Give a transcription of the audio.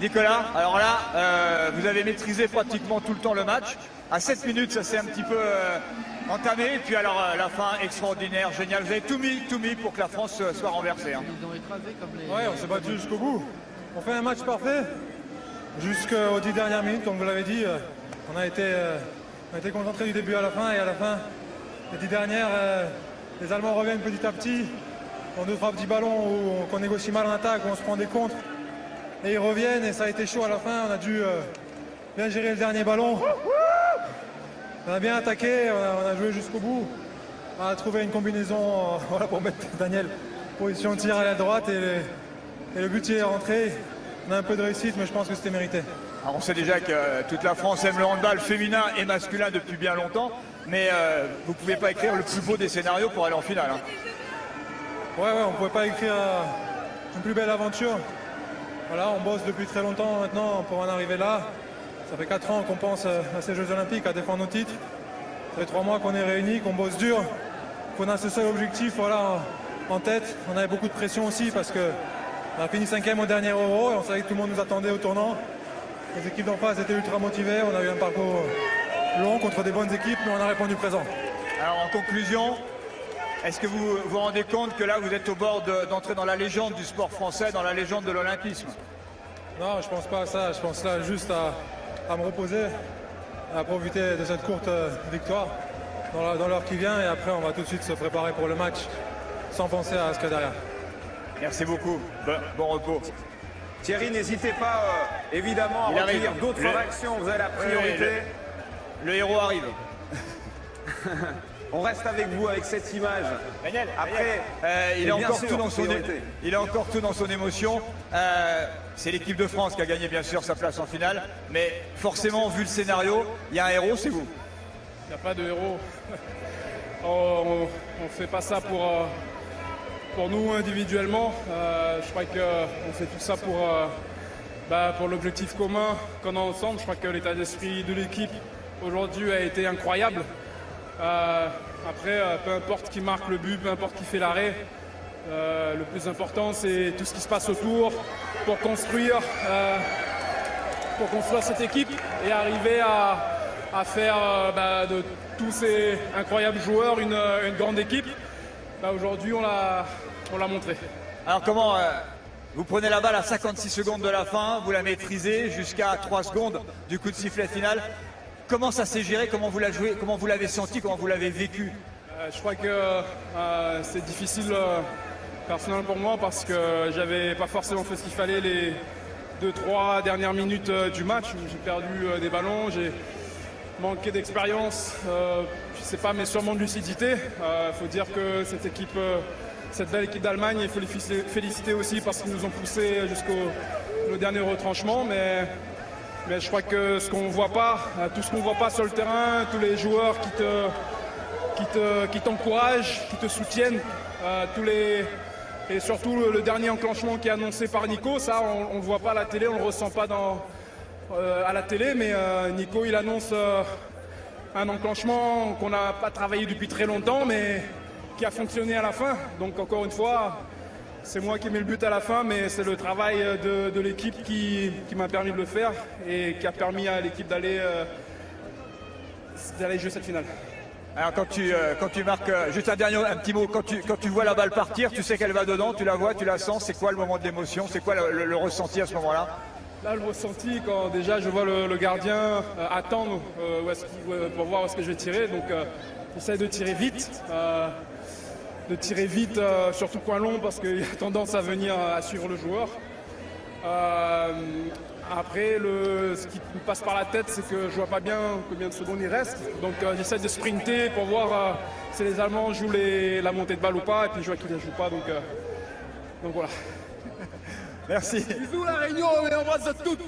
Nicolas, alors là, vous avez maîtrisé pratiquement tout le temps le match. À 7 minutes, ça s'est un petit peu entamé. Et puis alors, la fin extraordinaire, génial. Vous avez tout mis pour que la France soit renversée. Hein. Ils ont écrasé comme les... Ouais, on s'est battu jusqu'au bout. On fait un match parfait. Jusqu'aux 10 dernières minutes, comme vous l'avez dit, on a été concentrés du début à la fin. Et à la fin, les 10 dernières, les Allemands reviennent petit à petit. On nous frappe 10 ballons qu'on négocie mal en attaque, où on se prend des contres. Et ils reviennent et ça a été chaud à la fin. On a dû bien gérer le dernier ballon. On a bien attaqué, on a joué jusqu'au bout. On a trouvé une combinaison voilà, pour mettre Daniel position de tir à la droite et le but est rentré. On a un peu de réussite, mais je pense que c'était mérité. Alors on sait déjà que toute la France aime le handball féminin et masculin depuis bien longtemps, mais vous ne pouvez pas écrire le plus beau des scénarios pour aller en finale. Hein. Ouais, on ne pouvait pas écrire une plus belle aventure. Voilà, on bosse depuis très longtemps maintenant pour en arriver là. Ça fait 4 ans qu'on pense à ces Jeux Olympiques, à défendre nos titres. Ça fait 3 mois qu'on est réunis, qu'on bosse dur, qu'on a ce seul objectif voilà, en tête. On avait beaucoup de pression aussi parce qu'on a fini 5e au dernier Euro et on savait que tout le monde nous attendait au tournant. Les équipes d'en face étaient ultra motivées. On a eu un parcours long contre des bonnes équipes, mais on a répondu présent. Alors en conclusion, est-ce que vous vous rendez compte que là vous êtes au bord d'entrer dans la légende du sport français, dans la légende de l'olympisme? Non, je pense pas à ça. Je pense là juste à me reposer, à profiter de cette courte victoire dans l'heure qui vient et après on va tout de suite se préparer pour le match sans penser à ce qu'il y a derrière. Merci beaucoup, bon repos. Thierry, n'hésitez pas évidemment à recueillir d'autres réactions, vous avez la priorité. Le héros arrive. On reste avec vous avec cette image. Daniel, après, il est encore tout dans son émotion. C'est l'équipe de France qui a gagné bien sûr sa place en finale, mais forcément vu le scénario, il y a un héros, c'est vous. Il n'y a pas de héros. On ne fait pas ça pour nous individuellement. Je crois qu'on fait tout ça pour l'objectif commun qu'on a ensemble. Je crois que l'état d'esprit de l'équipe aujourd'hui a été incroyable. Après, peu importe qui marque le but, peu importe qui fait l'arrêt, le plus important c'est tout ce qui se passe autour pour construire cette équipe et arriver à faire de tous ces incroyables joueurs une grande équipe. Aujourd'hui on l'a montré. Alors comment vous prenez la balle à 56 secondes de la fin, vous la maîtrisez jusqu'à 3 secondes du coup de sifflet final. Comment ça s'est géré, comment vous l'avez joué, comment vous l'avez senti, comment vous l'avez vécu? Je crois que c'est difficile personnellement pour moi parce que j'avais pas forcément fait ce qu'il fallait les 2-3 dernières minutes du match. J'ai perdu des ballons, j'ai manqué d'expérience, je sais pas, mais sûrement de lucidité. Faut dire que cette belle équipe d'Allemagne, il faut les féliciter aussi parce qu'ils nous ont poussé jusqu'au dernier retranchement. Mais je crois que ce qu'on voit pas, tout ce qu'on voit pas sur le terrain, tous les joueurs qui t'encouragent, qui te soutiennent, et surtout le dernier enclenchement qui est annoncé par Nico, ça on ne le voit pas à la télé, on ne le ressent pas à la télé, mais Nico il annonce un enclenchement qu'on n'a pas travaillé depuis très longtemps, mais qui a fonctionné à la fin. Donc encore une fois, c'est moi qui mets le but à la fin, mais c'est le travail de l'équipe qui m'a permis de le faire et qui a permis à l'équipe d'aller jouer cette finale. Alors quand tu marques, juste un petit mot, quand tu vois la balle partir, tu sais qu'elle va dedans, tu la vois, tu la sens, c'est quoi le moment de l'émotion, c'est quoi le ressenti à ce moment-là? Là, le ressenti, quand déjà je vois le gardien attendre pour voir où est-ce que je vais tirer, donc j'essaie de tirer vite. Surtout coin long parce qu'il a tendance à venir à suivre le joueur. Après, ce qui me passe par la tête, c'est que je vois pas bien combien de secondes il reste. Donc j'essaie de sprinter pour voir si les Allemands jouent la montée de balle ou pas. Et puis je vois qu'ils ne jouent pas. Donc voilà. Merci. Bisous la Réunion et on embrasse toutes.